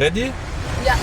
Ready? Ja.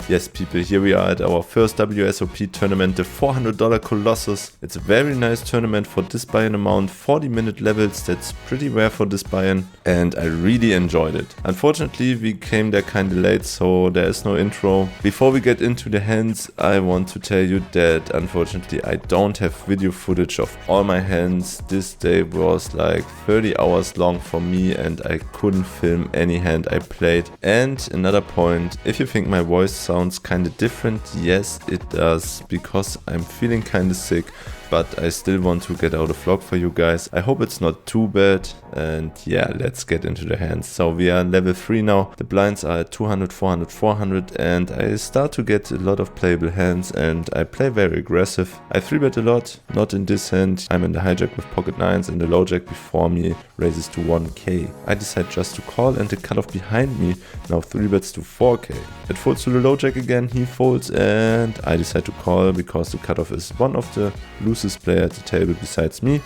Yes, people, here we are at our first WSOP tournament, the $400 Colossus. It's a very nice tournament for this buy-in amount, 40-minute levels, that's pretty rare for this buy-in, and I really enjoyed it. Unfortunately, we came there kinda late, so there is no intro. Before we get into the hands, I want to tell you that unfortunately I don't have video footage of all my hands. This day was like 30 hours long for me and I couldn't film any hand I played. And another point, if you think my voice sounds kinda different, yes it does, because I'm feeling kinda sick, but I still want to get out a vlog for you guys. I hope it's not too bad, and yeah, let's get into the hands. So we are level 3 now, the blinds are at 200, 400, 400, and I start to get a lot of playable hands and I play very aggressive. I 3-bet a lot, not in this hand. I'm in the hijack with pocket 9s and the low jack before me raises to 1k. I decide just to call and the cutoff behind me now 3-bets to 4k. It folds to the low jack again, he folds, and I decide to call because the cutoff is one of the loosest player at the table besides me,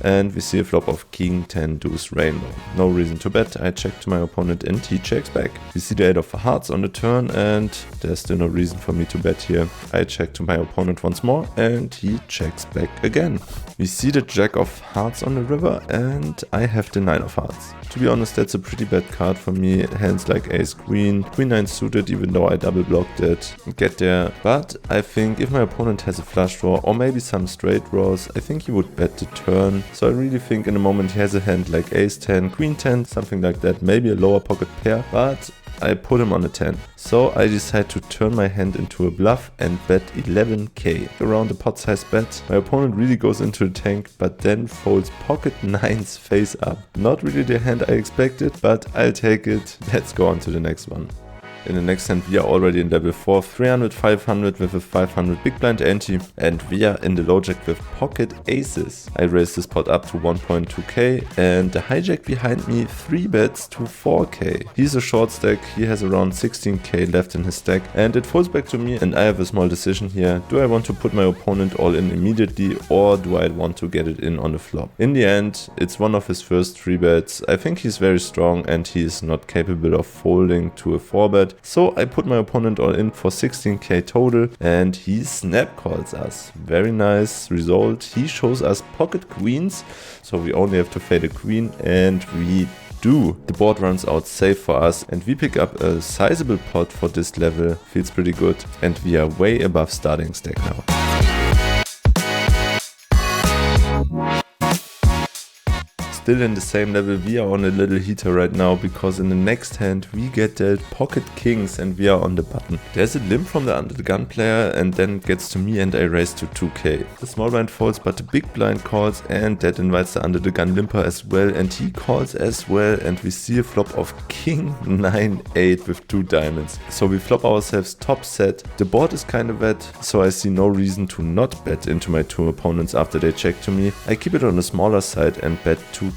and we see a flop of king 10 deuce rainbow. No reason to bet. I check to my opponent and he checks back. We see the 8 of hearts on the turn and there's still no reason for me to bet here. I check to my opponent once more and he checks back again. We see the jack of hearts on the river and I have the 9 of hearts. To be honest, that's a pretty bad card for me. Hands like ace queen, queen 9 suited, even though I double blocked it, get there. But I think if my opponent has a flush draw or maybe some straight draws, I think he would bet the turn. So I really think in the moment he has a hand like ace 10, queen 10, something like that, maybe a lower pocket pair, but I put him on a 10. So I decide to turn my hand into a bluff and bet 11k. Around the pot size bet, my opponent really goes into the tank, but then folds pocket 9s face up. Not really the hand I expected, but I'll take it. Let's go on to the next one. In the next hand we are already in level 4, 300, 500 with a 500 big blind ante, and we are in the low jack with pocket aces. I raise this pot up to 1.2k and the hijack behind me 3-bets to 4k. He's a short stack, he has around 16k left in his stack and it falls back to me and I have a small decision here. Do I want to put my opponent all in immediately or do I want to get it in on the flop? In the end, it's one of his first 3-bets. I think he's very strong and he is not capable of folding to a 4-bet. So I put my opponent all in for 16k total and he snap calls us. Very nice result. He shows us pocket queens, so we only have to fade a queen and we do. The board runs out safe for us and we pick up a sizable pot for this level. Feels pretty good and we are way above starting stack now. Still in the same level, we are on a little heater right now because in the next hand we get dealt pocket kings and we are on the button. There's a limp from the under the gun player and then it gets to me and I raise to 2k. The small blind folds but the big blind calls and that invites the under the gun limper as well and he calls as well and we see a flop of king 9-8 with 2 diamonds. So we flop ourselves top set. The board is kind of wet, so I see no reason to not bet into my 2 opponents after they check to me. I keep it on the smaller side and bet 2k.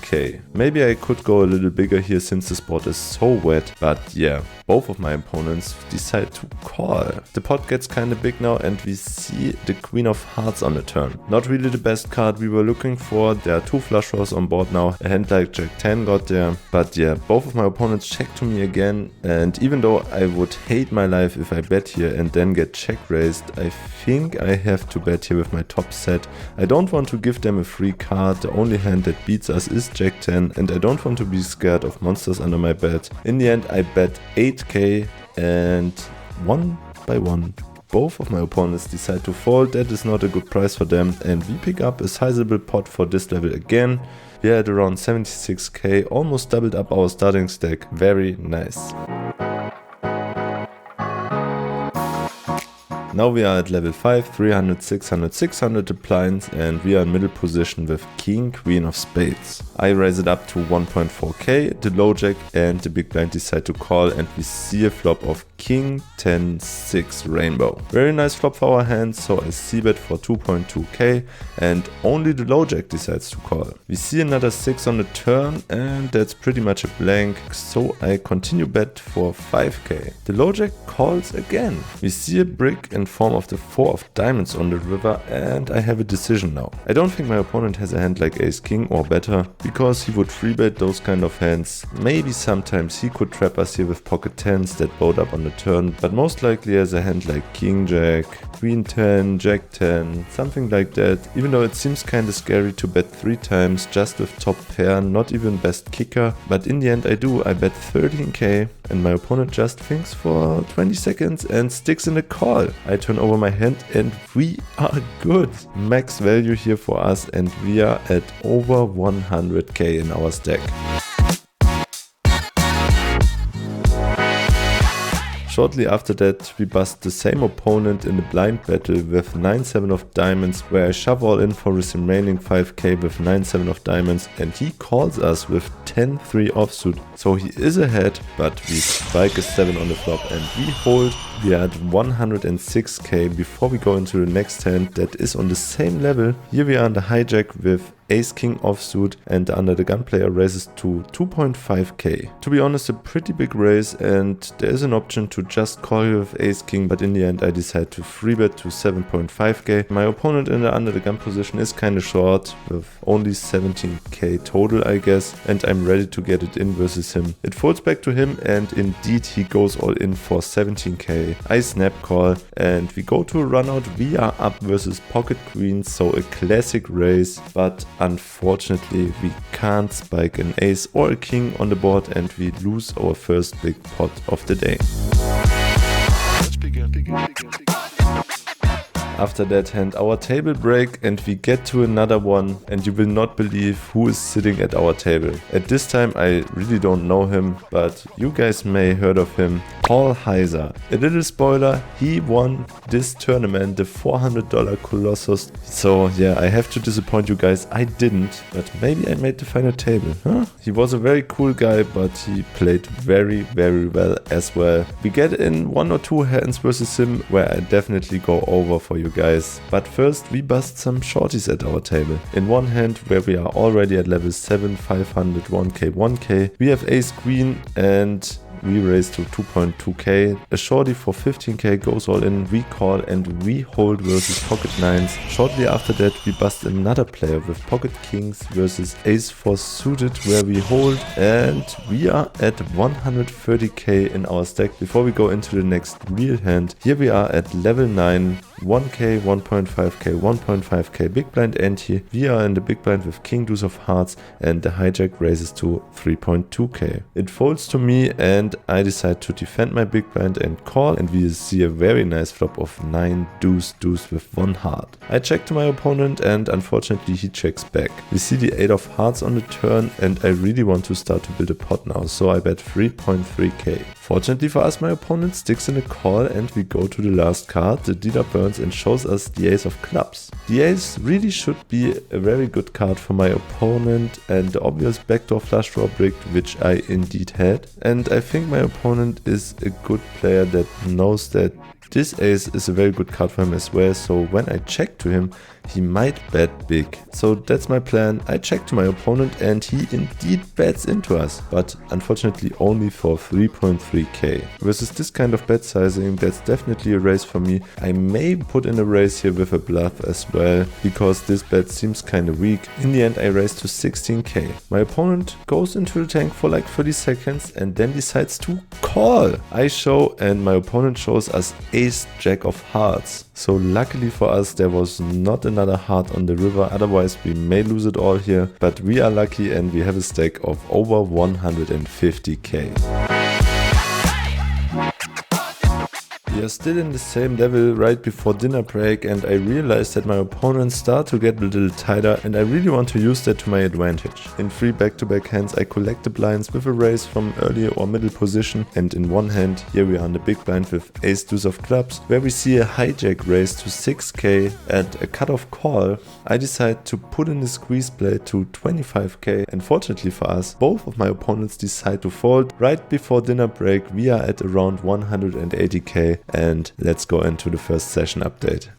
Maybe I could go a little bigger here since the spot is so wet, but yeah, both of my opponents decide to call. The pot gets kinda big now and we see the queen of hearts on the turn. Not really the best card we were looking for. There are 2 flush draws on board now. A hand like jack 10 got there, but yeah, both of my opponents check to me again and even though I would hate my life if I bet here and then get check raised, I think I have to bet here with my top set. I don't want to give them a free card. The only hand that beats us is jack 10 and I don't want to be scared of monsters under my bed. In the end I bet 8k and one by one both of my opponents decide to fold. That is not a good price for them and we pick up a sizable pot for this level again. We are at around 76k, almost doubled up our starting stack. Very nice. Now we are at level 5, 300, 600, 600 of blinds, and we are in middle position with King, Queen of Spades. I raise it up to 1.4k, the low jack and the big blind decide to call, and we see a flop of King, 10, 6 rainbow. Very nice flop for our hand, so I c-bet for 2.2k and only the low jack decides to call. We see another 6 on the turn and that's pretty much a blank, so I continue bet for 5k. The low jack calls again. We see a brick in form of the 4 of diamonds on the river and I have a decision now. I don't think my opponent has a hand like ace king or better, because he would free bet those kind of hands. Maybe sometimes he could trap us here with pocket 10s that load up on the turn, but most likely has a hand like king jack, queen 10, jack 10, something like that. Even though it seems kinda scary to bet 3 times just with top pair, not even best kicker, but in the end I do. I bet 13k and my opponent just thinks for 20 seconds and sticks in a call. I turn over my hand and we are good. Max value here for us and we are at over 100k in our stack. Shortly after that, we bust the same opponent in the blind battle with 9-7 of diamonds, where I shove all in for his remaining 5k with 9-7 of diamonds, and he calls us with 10-3 offsuit. So he is ahead, but we spike a 7 on the flop and we hold. We are at 106k before we go into the next hand that is on the same level. Here we are on the hijack with ace king offsuit and under the gun player raises to 2.5k. To be honest, a pretty big raise, and there is an option to just call here with ace king, but in the end I decide to free bet to 7.5k. My opponent in the under the gun position is kinda short with only 17k total, I guess, and I'm ready to get it in versus him. It folds back to him and indeed he goes all in for 17k. I snap call and we go to a run out. We are up versus pocket queens, so a classic raise, but unfortunately we can't spike an ace or a king on the board and we lose our first big pot of the day. After that hand, our table break and we get to another one, and you will not believe who is sitting at our table. At this time I really don't know him, but you guys may heard of him. Paul Heiser. A little spoiler, he won this tournament, the $400 Colossus. So yeah, I have to disappoint you guys, I didn't, but maybe I made the final table, huh? He was a very cool guy, but he played very well as well. We get in 1 or 2 hands versus him where I definitely go over for you guys. But first we bust some shorties at our table. In one hand where we are already at level 7, 500, 1k, 1k, we have ace queen and we raise to 2.2k. A shorty for 15k goes all in, we call and we hold versus pocket 9s. Shortly after that we bust another player with pocket kings versus ace 4 suited where we hold, and we are at 130k in our stack before we go into the next real hand. Here we are at level 9, 1k, 1.5k, 1.5k big blind ante. We are in the big blind with king deuce of hearts and the hijack raises to 3.2k. It folds to me and I decide to defend my big blind and call, and we see a very nice flop of 9 deuce deuce with 1 heart. I check to my opponent and unfortunately he checks back. We see the 8 of hearts on the turn and I really want to start to build a pot now, so I bet 3.3k. Fortunately for us, my opponent sticks in a call and we go to the last card. The dealer burns and shows us the ace of clubs. The ace really should be a very good card for my opponent and the obvious backdoor flush draw bricked, which I indeed had. And I think my opponent is a good player that knows that this ace is a very good card for him as well, so when I check to him, he might bet big. So that's my plan. I check to my opponent and he indeed bets into us, but unfortunately only for 3.3k. Versus this kind of bet sizing, that's definitely a raise for me. I may put in a raise here with a bluff as well, because this bet seems kinda weak. In the end I raise to 16k. My opponent goes into the tank for like 30 seconds and then decides to call. I show and my opponent shows us ace jack of hearts. So luckily for us there was not another heart on the river, otherwise we may lose it all here, but we are lucky and we have a stack of over 150k. We are still in the same level right before dinner break, and I realized that my opponents start to get a little tighter, and I really want to use that to my advantage. In 3 back-to-back hands I collect the blinds with a raise from early or middle position, and in one hand here we are on the big blind with ace deuce of clubs, where we see a hijack raise to 6k and a cutoff call. I decide to put in the squeeze play to 25k, and fortunately for us, both of my opponents decide to fold. Right before dinner break we are at around 180k, and let's go into the first session update.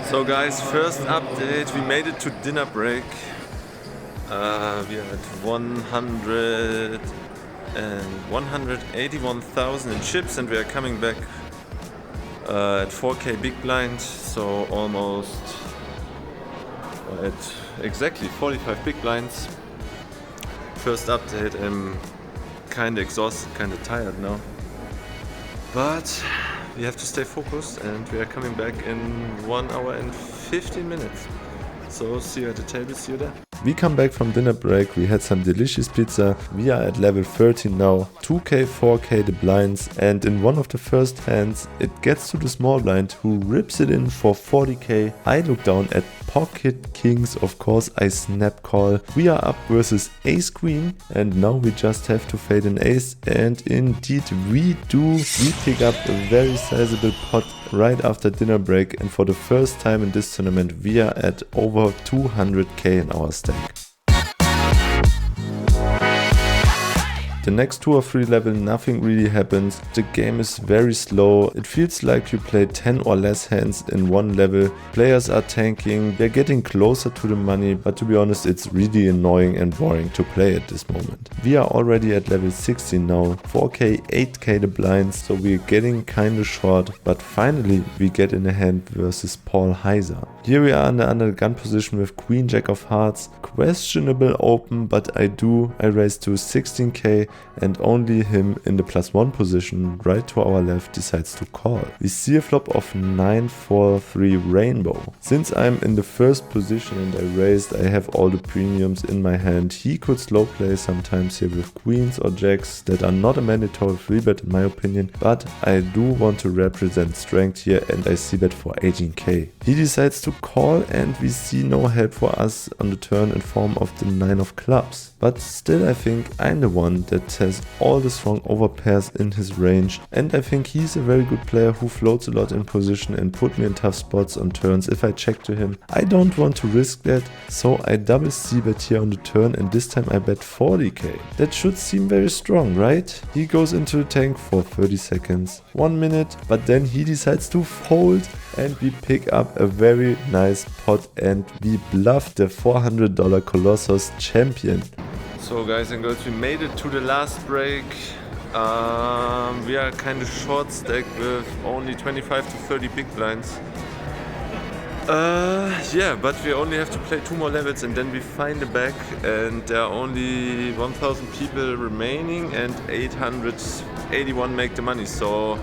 So guys, first update, we made it to dinner break. We are at 181,000 in chips, and we are coming back at 4k big blind, so almost at exactly 45 big blinds. First update, I'm kinda exhausted, kinda tired now, but we have to stay focused, and we are coming back in 1 hour and 15 minutes. So see you at the table, see you there. We come back from dinner break, we had some delicious pizza, we are at level 13 now, 2k, 4k the blinds, and in one of the first hands it gets to the small blind who rips it in for 40k. I look down at pocket kings, of course I snap call. We are up versus ace queen, and now we just have to fade an ace, and indeed we do. We pick up a very sizable pot right after dinner break, and for the first time in this tournament we are at over 200k in our stack. The next 2 or 3 level nothing really happens, the game is very slow, it feels like you play 10 or less hands in one level, players are tanking, they're getting closer to the money, but to be honest it's really annoying and boring to play at this moment. We are already at level 16 now, 4k, 8k the blinds, so we're getting kinda short, but finally we get in a hand versus Paul Heiser. Here we are under the gun position with queen jack of hearts, questionable open, but I raise to 16k, and only him in the +1 position right to our left decides to call. We see a flop of 9-4-3 rainbow. Since I'm in the first position and I raised, I have all the premiums in my hand. He could slow play sometimes here with queens or jacks that are not a mandatory free bet in my opinion, but I do want to represent strength here, and I see bet for 18k. He decides to call, and we see no help for us on the turn in form of the 9 of clubs. But still I think I'm the one that has all the strong overpairs in his range, and I think he's a very good player who floats a lot in position and put me in tough spots on turns if I check to him. I don't want to risk that, so I double c-bet here on the turn, and this time I bet 40k. That should seem very strong, right? He goes into the tank for 30 seconds, 1 minute, but then he decides to fold, and we pick up a very nice pot, and we bluff the $400 Colossus champion. So guys and girls, we made it to the last break. We are kind of short stacked with only 25 to 30 big blinds. Yeah, but we only have to play 2 more levels and then we find the back, and there are only 1,000 people remaining and 881 make the money. So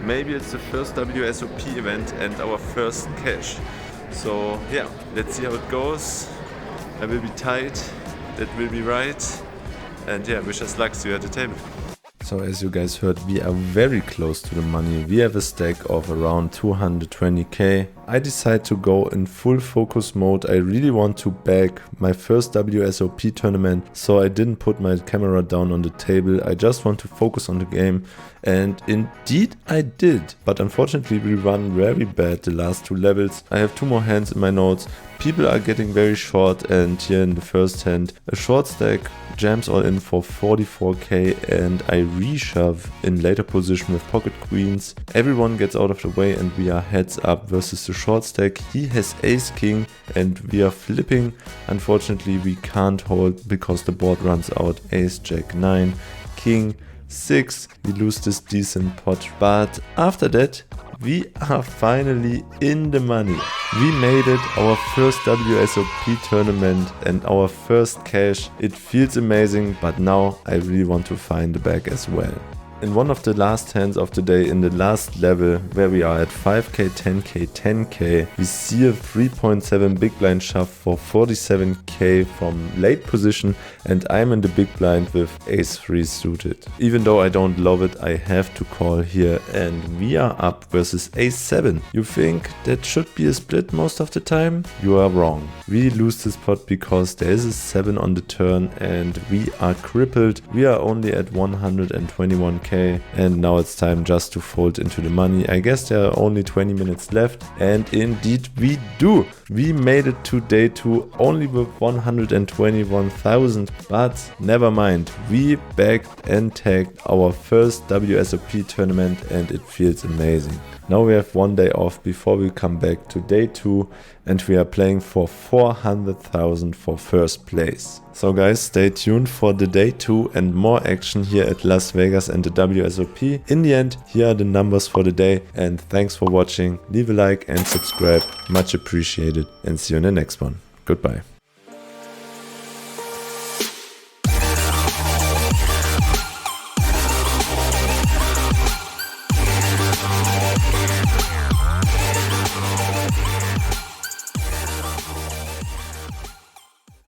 maybe it's the first WSOP event and our first cash. So yeah, let's see how it goes. I will be tight. That will be right, and yeah, wish us luck, see you at the table. So as you guys heard, we are very close to the money. We have a stack of around 220k. I decide to go in full focus mode. I really want to bag my first WSOP tournament, so I didn't put my camera down on the table. I just want to focus on the game, and indeed I did. But unfortunately we run very bad the last 2 levels. I have 2 more hands in my notes. People are getting very short, and here in the first hand a short stack jams all in for 44k, and I reshove in later position with pocket queens. Everyone gets out of the way and we are heads up versus the short stack. He has ace king and we are flipping. Unfortunately we can't hold because the board runs out. Ace jack 9, king 6. We lose this decent pot, but after that we are finally in the money. We made it, our first WSOP tournament and our first cash. It feels amazing, but now I really want to find the bag as well. In one of the last hands of the day, in the last level, where we are at 5k, 10k, 10k, we see a 3.7 big blind shove for 47k from late position, and I'm in the big blind with ace-3 suited. Even though I don't love it, I have to call here, and we are up versus ace-7. You think that should be a split most of the time? You are wrong. We lose this pot because there is a 7 on the turn and we are crippled. We are only at 121k, and now it's time just to fold into the money. I guess there are only 20 minutes left, and indeed we do. We made it to day 2 only with 121,000, but never mind. We backed and tagged our first WSOP tournament and it feels amazing. Now we have one day off before we come back to day 2, and we are playing for 400,000 for first place. So guys, stay tuned for the day 2 and more action here at Las Vegas and the WSOP. In the end, here are the numbers for the day, and thanks for watching. Leave a like and subscribe, much appreciated, and see you in the next one. Goodbye.